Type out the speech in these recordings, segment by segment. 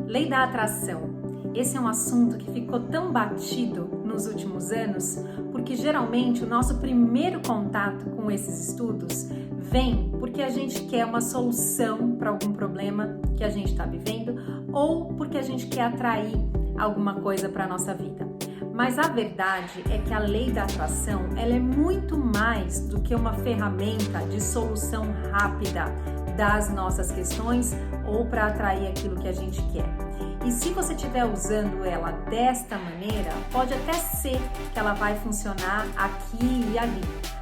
Lei da atração. Esse é um assunto que ficou tão batido nos últimos anos, porque geralmente o nosso primeiro contato com esses estudos vem porque a gente quer uma solução para algum problema que a gente está vivendo ou porque a gente quer atrair alguma coisa para a nossa vida. Mas a verdade é que a lei da atração ela é muito mais do que uma ferramenta de solução rápida das nossas questões ou para atrair aquilo que a gente quer. E se você estiver usando ela desta maneira, pode até ser que ela vai funcionar aqui e ali.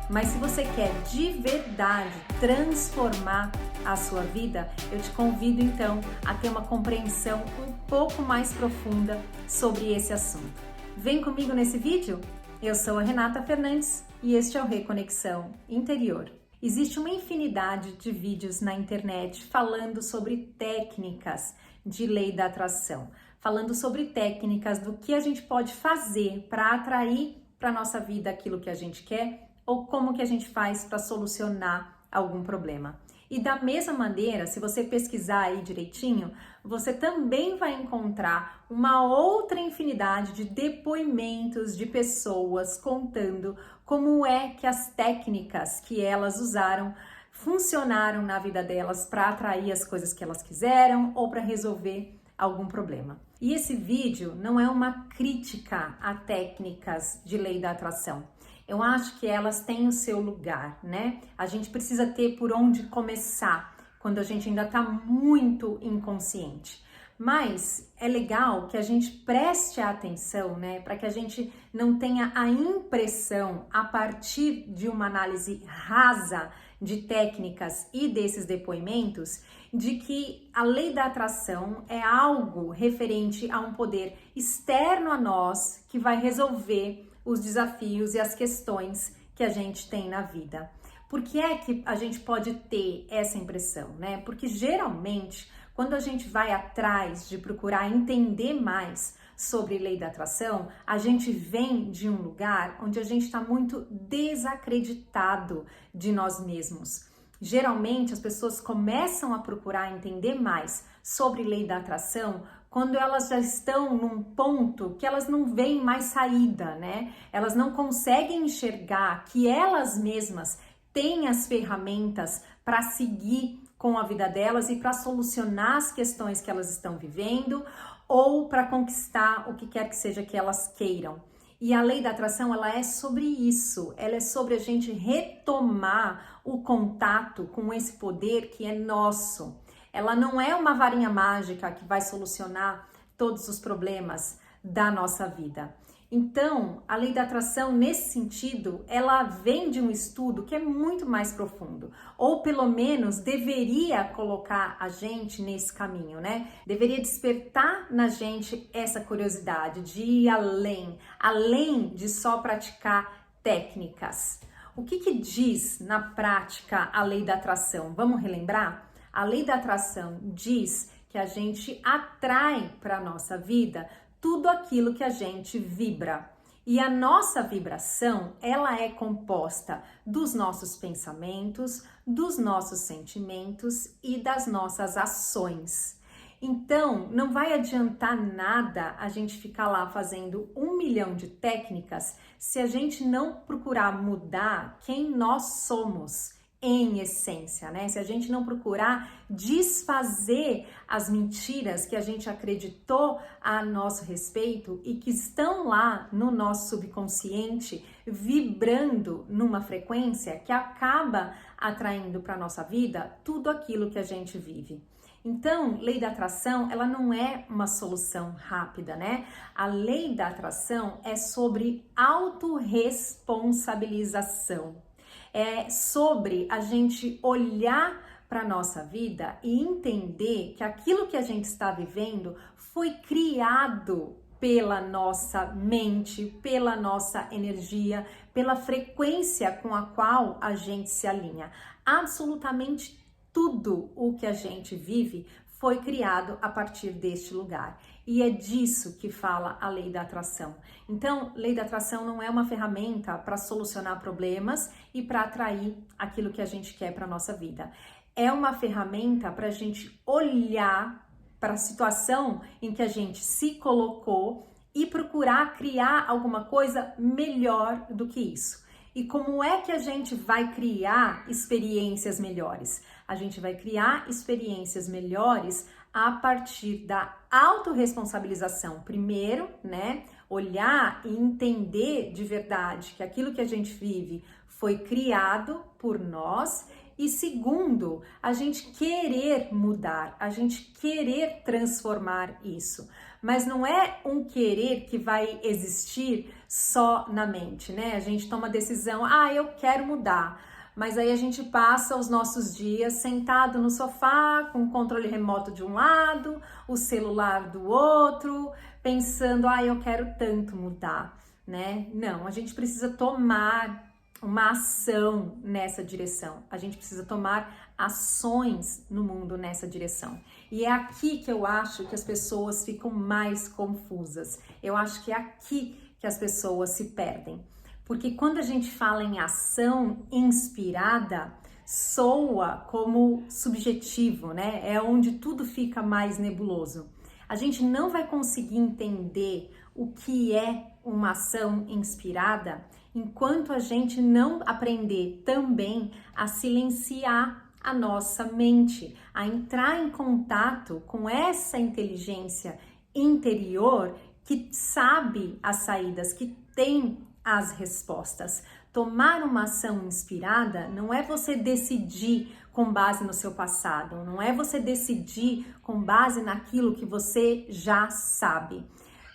Mas se você quer de verdade transformar a sua vida, eu te convido então a ter uma compreensão um pouco mais profunda sobre esse assunto. Vem comigo nesse vídeo? Eu sou a Renata Fernandes e este é o Reconexão Interior. Existe uma infinidade de vídeos na internet falando sobre técnicas de lei da atração, falando sobre técnicas do que a gente pode fazer para atrair para a nossa vida aquilo que a gente quer ou como que a gente faz para solucionar algum problema. E da mesma maneira, se você pesquisar aí direitinho, você também vai encontrar uma outra infinidade de depoimentos de pessoas contando como é que as técnicas que elas usaram funcionaram na vida delas para atrair as coisas que elas quiseram ou para resolver algum problema. E esse vídeo não é uma crítica a técnicas de lei da atração. Eu acho que elas têm o seu lugar, né? A gente precisa ter por onde começar quando a gente ainda está muito inconsciente. Mas é legal que a gente preste atenção, né? Para que a gente não tenha a impressão, a partir de uma análise rasa de técnicas e desses depoimentos, de que a lei da atração é algo referente a um poder externo a nós que vai resolver os desafios e as questões que a gente tem na vida. Por que é que a gente pode ter essa impressão, né? Porque geralmente, quando a gente vai atrás de procurar entender mais sobre lei da atração, a gente vem de um lugar onde a gente está muito desacreditado de nós mesmos. Geralmente, as pessoas começam a procurar entender mais sobre lei da atração quando elas já estão num ponto que elas não veem mais saída, né? Elas não conseguem enxergar que elas mesmas têm as ferramentas para seguir com a vida delas e para solucionar as questões que elas estão vivendo ou para conquistar o que quer que seja que elas queiram. E a lei da atração, ela é sobre isso, ela é sobre a gente retomar o contato com esse poder que é nosso. Ela não é uma varinha mágica que vai solucionar todos os problemas da nossa vida. Então, a lei da atração, nesse sentido, ela vem de um estudo que é muito mais profundo, ou pelo menos deveria colocar a gente nesse caminho, né? Deveria despertar na gente essa curiosidade de ir além de só praticar técnicas. O que diz na prática a lei da atração? Vamos relembrar? A lei da atração diz que a gente atrai para a nossa vida tudo aquilo que a gente vibra. E a nossa vibração, ela é composta dos nossos pensamentos, dos nossos sentimentos e das nossas ações. Então, não vai adiantar nada a gente ficar lá fazendo 1 milhão de técnicas se a gente não procurar mudar quem nós somos em essência, né? Se a gente não procurar desfazer as mentiras que a gente acreditou a nosso respeito e que estão lá no nosso subconsciente vibrando numa frequência que acaba atraindo para nossa vida tudo aquilo que a gente vive. Então, lei da atração, ela não é uma solução rápida, né? A lei da atração é sobre autorresponsabilização. É sobre a gente olhar para a nossa vida e entender que aquilo que a gente está vivendo foi criado pela nossa mente, pela nossa energia, pela frequência com a qual a gente se alinha. Absolutamente tudo o que a gente vive foi criado a partir deste lugar. E é disso que fala a lei da atração. Então, lei da atração não é uma ferramenta para solucionar problemas e para atrair aquilo que a gente quer para a nossa vida. É uma ferramenta para a gente olhar para a situação em que a gente se colocou e procurar criar alguma coisa melhor do que isso. E como é que a gente vai criar experiências melhores? A gente vai criar experiências melhores a partir da autorresponsabilização. Primeiro, né, olhar e entender de verdade que aquilo que a gente vive foi criado por nós. E segundo, a gente querer mudar, a gente querer transformar isso. Mas não é um querer que vai existir só na mente, né? A gente toma a decisão, eu quero mudar. Mas aí a gente passa os nossos dias sentado no sofá, com o controle remoto de um lado, o celular do outro, pensando, eu quero tanto mudar, né? Não, a gente precisa tomar uma ação nessa direção. A gente precisa tomar ações no mundo nessa direção. E é aqui que eu acho que as pessoas ficam mais confusas. Eu acho que é aqui que as pessoas se perdem. Porque quando a gente fala em ação inspirada, soa como subjetivo, né? É onde tudo fica mais nebuloso. A gente não vai conseguir entender o que é uma ação inspirada enquanto a gente não aprender também a silenciar a nossa mente, a entrar em contato com essa inteligência interior que sabe as saídas, que tem as respostas. Tomar uma ação inspirada não é você decidir com base no seu passado, não é você decidir com base naquilo que você já sabe.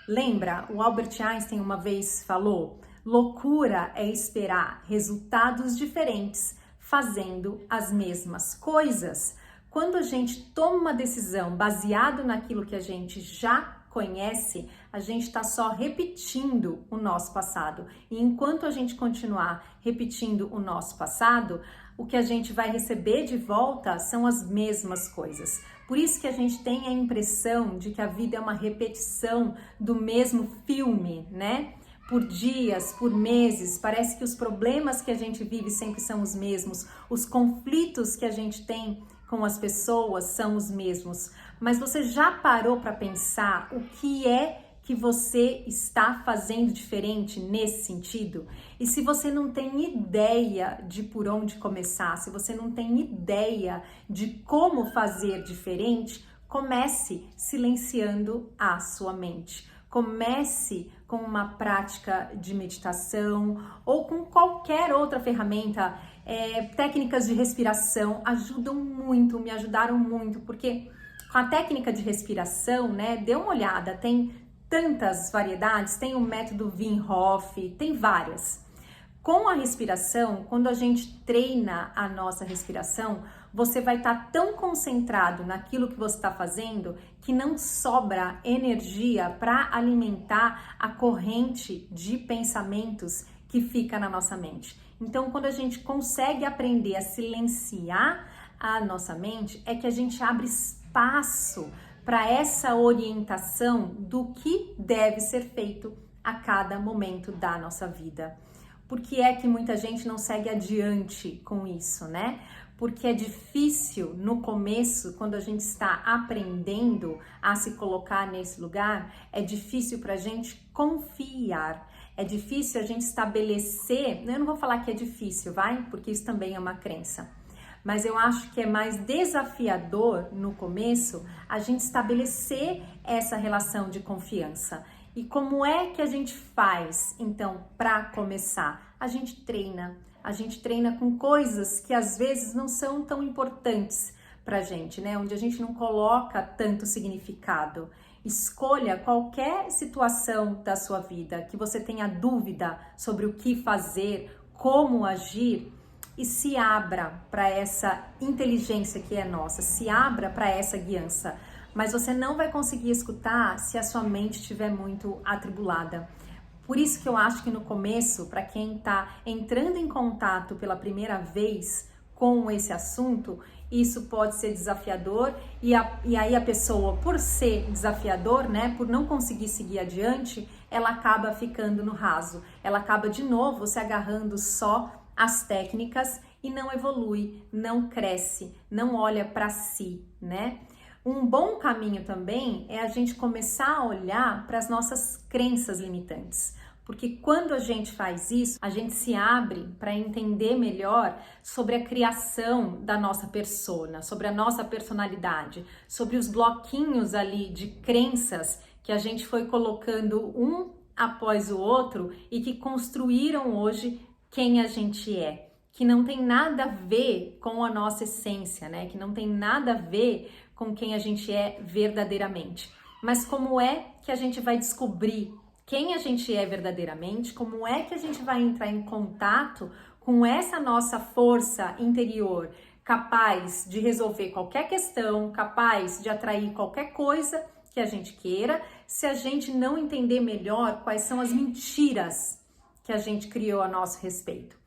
Lembra, o Albert Einstein uma vez falou: loucura é esperar resultados diferentes fazendo as mesmas coisas. Quando a gente toma uma decisão baseado naquilo que a gente já conhece, a gente está só repetindo o nosso passado. E enquanto a gente continuar repetindo o nosso passado, o que a gente vai receber de volta são as mesmas coisas. Por isso que a gente tem a impressão de que a vida é uma repetição do mesmo filme, né? Por dias, por meses, parece que os problemas que a gente vive sempre são os mesmos, os conflitos que a gente tem com as pessoas são os mesmos. Mas você já parou para pensar o que é que você está fazendo diferente nesse sentido? E se você não tem ideia de por onde começar, se você não tem ideia de como fazer diferente, comece silenciando a sua mente. Comece com uma prática de meditação ou com qualquer outra ferramenta. Técnicas de respiração ajudam muito, me ajudaram muito, porque com a técnica de respiração, né, dê uma olhada, tem tantas variedades, tem o método Wim Hof, tem várias. Com a respiração, quando a gente treina a nossa respiração, você vai estar tão concentrado naquilo que você está fazendo que não sobra energia para alimentar a corrente de pensamentos que fica na nossa mente. Então, quando a gente consegue aprender a silenciar a nossa mente, é que a gente abre espaço para essa orientação do que deve ser feito a cada momento da nossa vida. Por que é que muita gente não segue adiante com isso, né? Porque é difícil no começo, quando a gente está aprendendo a se colocar nesse lugar, é difícil para a gente confiar, é difícil a gente estabelecer, eu não vou falar que é difícil, vai? Porque isso também é uma crença. Mas eu acho que é mais desafiador no começo a gente estabelecer essa relação de confiança. E como é que a gente faz, então, para começar? A gente treina com coisas que às vezes não são tão importantes pra gente, né? Onde a gente não coloca tanto significado. Escolha qualquer situação da sua vida que você tenha dúvida sobre o que fazer, como agir, e se abra para essa inteligência que é nossa, se abra para essa guiança. Mas você não vai conseguir escutar se a sua mente estiver muito atribulada. Por isso que eu acho que no começo, para quem está entrando em contato pela primeira vez com esse assunto, isso pode ser desafiador e aí a pessoa, por ser desafiador, né, por não conseguir seguir adiante, ela acaba ficando no raso. Ela acaba de novo se agarrando só às técnicas e não evolui, não cresce, não olha para si, né? Um bom caminho também é a gente começar a olhar para as nossas crenças limitantes. Porque quando a gente faz isso, a gente se abre para entender melhor sobre a criação da nossa persona, sobre a nossa personalidade, sobre os bloquinhos ali de crenças que a gente foi colocando um após o outro e que construíram hoje quem a gente é, que não tem nada a ver com a nossa essência, né? Que não tem nada a ver com quem a gente é verdadeiramente. Mas como é que a gente vai descobrir quem a gente é verdadeiramente? Como é que a gente vai entrar em contato com essa nossa força interior, capaz de resolver qualquer questão, capaz de atrair qualquer coisa que a gente queira, se a gente não entender melhor quais são as mentiras que a gente criou a nosso respeito?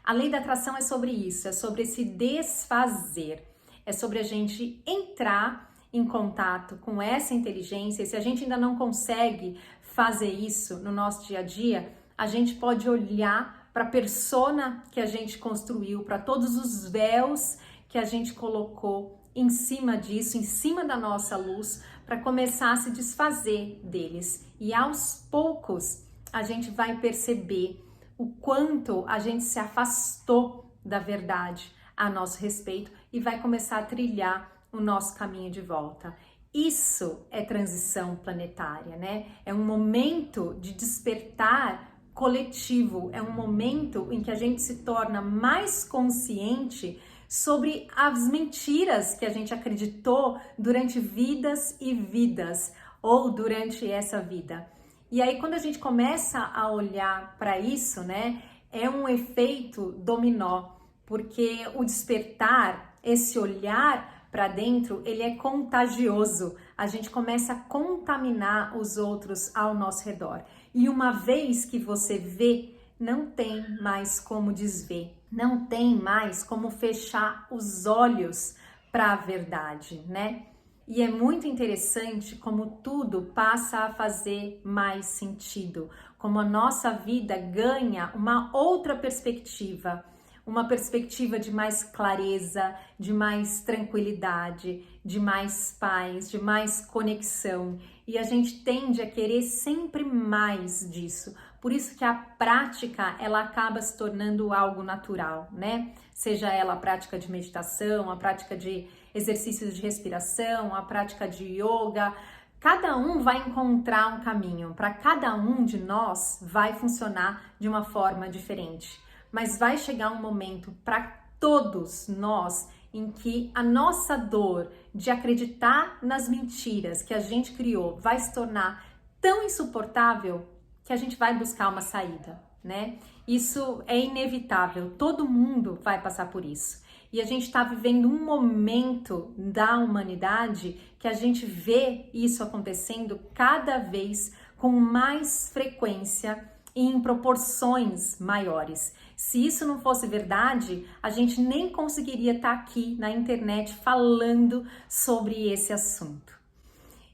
A lei da atração é sobre isso, é sobre se desfazer, é sobre a gente entrar em contato com essa inteligência. E se a gente ainda não consegue fazer isso no nosso dia a dia, a gente pode olhar para a persona que a gente construiu, para todos os véus que a gente colocou em cima disso, em cima da nossa luz, para começar a se desfazer deles. E aos poucos a gente vai perceber o quanto a gente se afastou da verdade a nosso respeito e vai começar a trilhar o nosso caminho de volta. Isso é transição planetária, né? É um momento de despertar coletivo, é um momento em que a gente se torna mais consciente sobre as mentiras que a gente acreditou durante vidas e vidas, ou durante essa vida. E aí, quando a gente começa a olhar para isso, né, é um efeito dominó, porque o despertar, esse olhar para dentro, ele é contagioso. A gente começa a contaminar os outros ao nosso redor. E uma vez que você vê, não tem mais como desver, não tem mais como fechar os olhos para a verdade, né? E é muito interessante como tudo passa a fazer mais sentido, como a nossa vida ganha uma outra perspectiva, uma perspectiva de mais clareza, de mais tranquilidade, de mais paz, de mais conexão. E a gente tende a querer sempre mais disso. Por isso que a prática, ela acaba se tornando algo natural, né? Seja ela a prática de meditação, a prática de exercícios de respiração, a prática de yoga. Cada um vai encontrar um caminho. Para cada um de nós vai funcionar de uma forma diferente. Mas vai chegar um momento para todos nós em que a nossa dor de acreditar nas mentiras que a gente criou vai se tornar tão insuportável que a gente vai buscar uma saída, né? Isso é inevitável, todo mundo vai passar por isso. E a gente está vivendo um momento da humanidade que a gente vê isso acontecendo cada vez com mais frequência e em proporções maiores. Se isso não fosse verdade, a gente nem conseguiria estar aqui na internet falando sobre esse assunto.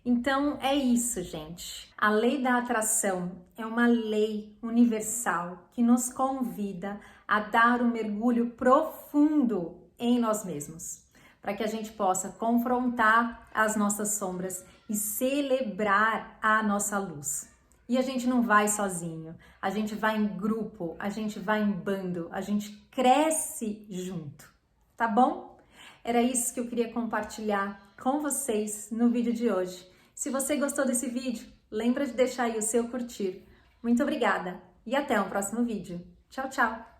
Então é isso, gente. A lei da atração é uma lei universal que nos convida a dar um mergulho profundo em nós mesmos, para que a gente possa confrontar as nossas sombras e celebrar a nossa luz. E a gente não vai sozinho, a gente vai em grupo, a gente vai em bando, a gente cresce junto, tá bom? Era isso que eu queria compartilhar com vocês no vídeo de hoje. Se você gostou desse vídeo, lembra de deixar aí o seu curtir. Muito obrigada e até o próximo vídeo. Tchau, tchau!